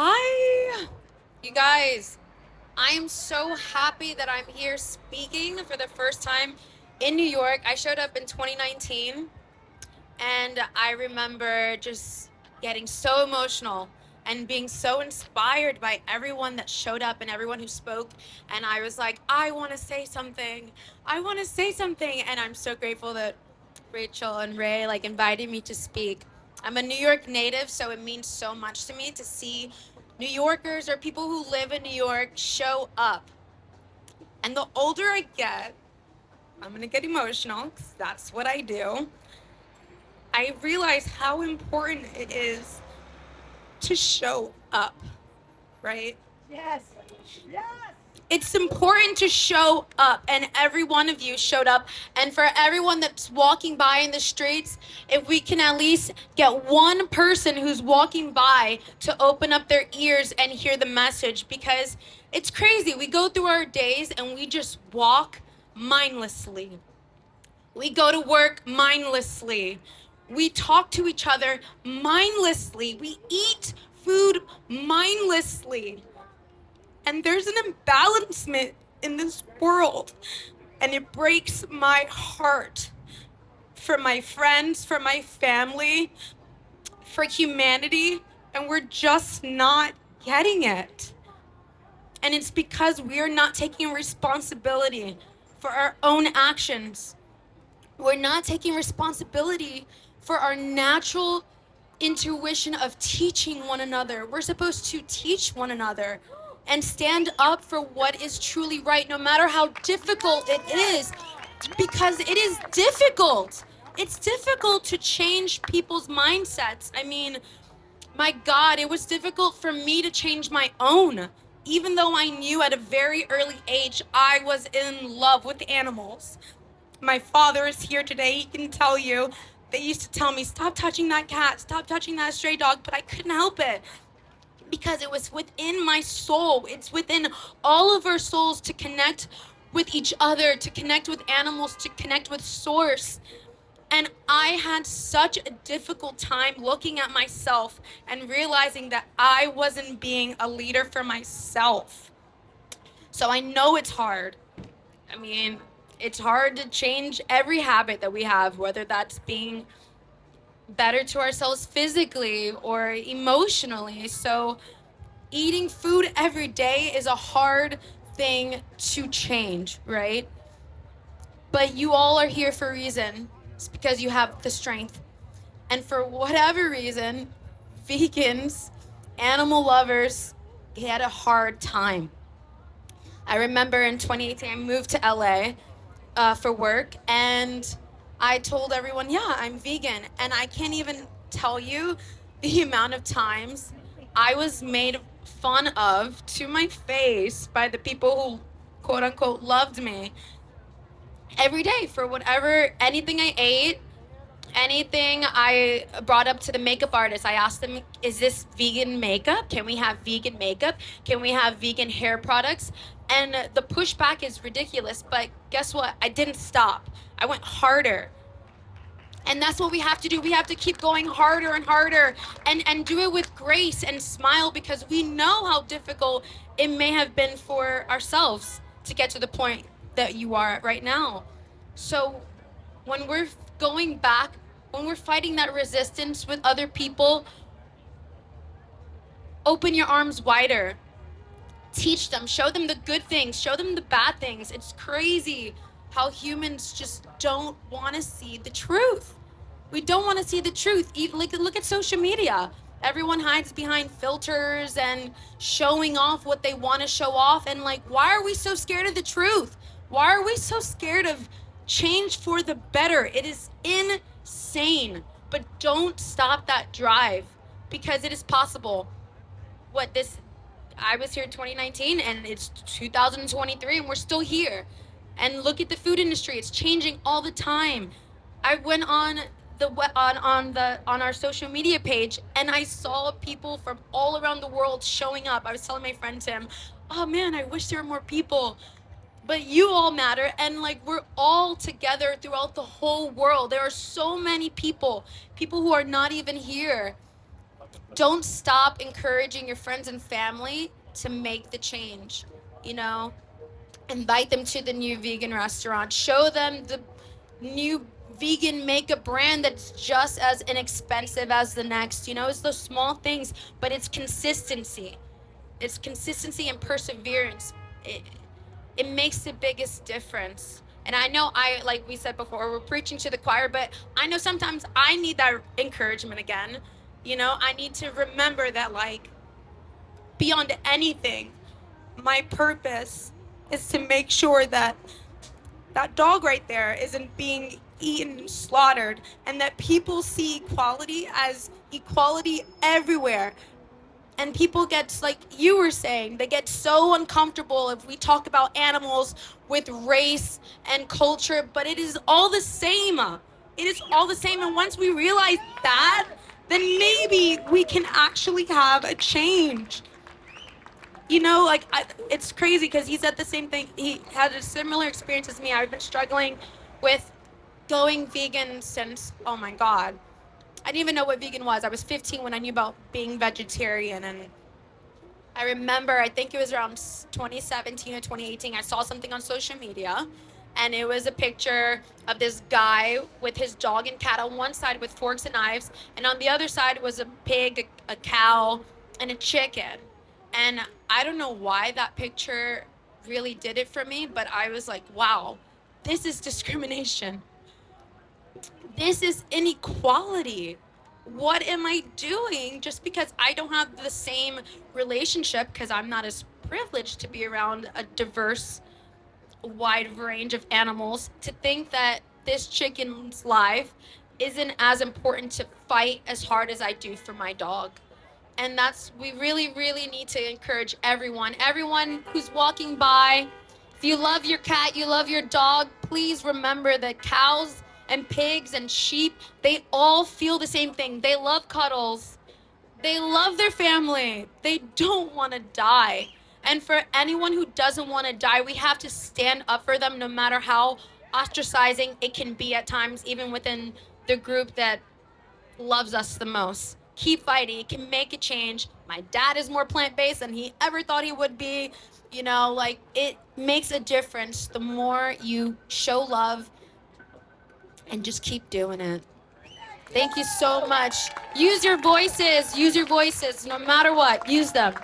Hi, you guys. I am so happy that I'm here speaking for the first time in New York. I showed up in 2019 and I remember just getting so emotional and being so inspired by everyone that showed up and everyone who spoke. And I was like, I want to say something. I want to say something. And I'm so grateful that Rachel and Ray invited me to speak. I'm a New York native, so it means so much to me to see New Yorkers or people who live in New York show up. And the older I get, I'm gonna get emotional because that's what I do. I realize how important it is to show up, right? Yes. Yes. It's important to show up, and every one of you showed up. And for everyone that's walking by in the streets, if we can at least get one person who's walking by to open up their ears and hear the message, because it's crazy. We go through our days and we just walk mindlessly. We go to work mindlessly. We talk to each other mindlessly. We eat food mindlessly. And there's an imbalancement in this world. And it breaks my heart for my friends, for my family, for humanity. And we're just not getting it. And it's because we are not taking responsibility for our own actions. We're not taking responsibility for our natural intuition of teaching one another. We're supposed to teach one another and stand up for what is truly right, no matter how difficult it is, because it is difficult. It's difficult to change people's mindsets. I mean, my God, it was difficult for me to change my own. Even though I knew at a very early age I was in love with animals. My father is here today. He can tell you. They used to tell me, stop touching that cat, stop touching that stray dog, but I couldn't help it because it was within my soul. It's within all of our souls to connect with each other, to connect with animals, to connect with source. And I had such a difficult time looking at myself and realizing that I wasn't being a leader for myself. So I know it's hard. I mean, it's hard to change every habit that we have, whether that's being better to ourselves physically or emotionally. So, eating food every day is a hard thing to change, right? But you all are here for a reason. It's because you have the strength. And for whatever reason, vegans, animal lovers, had a hard time. I remember in 2018, I moved to LA for work, and I told everyone, yeah, I'm vegan. And I can't even tell you the amount of times I was made fun of to my face by the people who quote unquote loved me every day for whatever, anything I ate, anything I brought up to the makeup artist. I asked them, is this vegan makeup? Can we have vegan makeup? Can we have vegan hair products? And the pushback is ridiculous, but guess what? I didn't stop. I went harder. And that's what we have to do. We have to keep going harder and harder and do it with grace and smile, because we know how difficult it may have been for ourselves to get to the point that you are at right now. So when we're going back, when we're fighting that resistance with other people, open your arms wider. Teach them, show them the good things, show them the bad things. It's crazy how humans just don't want to see the truth. We don't want to see the truth. Even, look at social media. Everyone hides behind filters and showing off what they want to show off. And why are we so scared of the truth? Why are we so scared of change for the better? It is insane. But don't stop that drive, because it is possible. What this I was here in 2019 and it's 2023 and we're still here. And look at the food industry. It's changing all the time. I went on on our social media page and I saw people from all around the world showing up. I was telling my friend Tim, "Oh man, I wish there were more people." But you all matter, and we're all together throughout the whole world. There are so many people who are not even here. don't stop encouraging your friends and family to make the change. You know, invite them to the new vegan restaurant. Show them the new vegan makeup brand that's just as inexpensive as the next. You know, it's those small things, but it's consistency. It's consistency and perseverance. It makes the biggest difference. And I know like we said before, we're preaching to the choir, but I know sometimes I need that encouragement again. You know, I need to remember that, like, beyond anything, my purpose is to make sure that that dog right there isn't being eaten, slaughtered, and that people see equality as equality everywhere. And people get, like you were saying, they get so uncomfortable if we talk about animals with race and culture, but it is all the same. It is all the same. And once we realize that, then maybe we can actually have a change. You know, like, it's crazy because he said the same thing. He had a similar experience as me. I've been struggling with going vegan since, oh my God, I didn't even know what vegan was. I was 15 when I knew about being vegetarian. And I remember, I think it was around 2017 or 2018, I saw something on social media, and it was a picture of this guy with his dog and cat on one side with forks and knives, and on the other side was a pig, a cow, and a chicken. And I don't know why that picture really did it for me, but I was like, wow, this is discrimination. This is inequality. What am I doing just because I don't have the same relationship, because I'm not as privileged to be around a diverse, wide range of animals, to think that this chicken's life isn't as important to fight as hard as I do for my dog. And that's, we really, really need to encourage everyone who's walking by. If you love your cat, you love your dog, please remember that cows and pigs and sheep, they all feel the same thing. They love cuddles, they love their family, they don't want to die. And for anyone who doesn't want to die, we have to stand up for them, no matter how ostracizing it can be at times, even within the group that loves us the most. Keep fighting. It can make a change. My dad is more plant based than he ever thought he would be. You know, like, it makes a difference the more you show love and just keep doing it. Thank you so much. Use your voices, no matter what. Use them.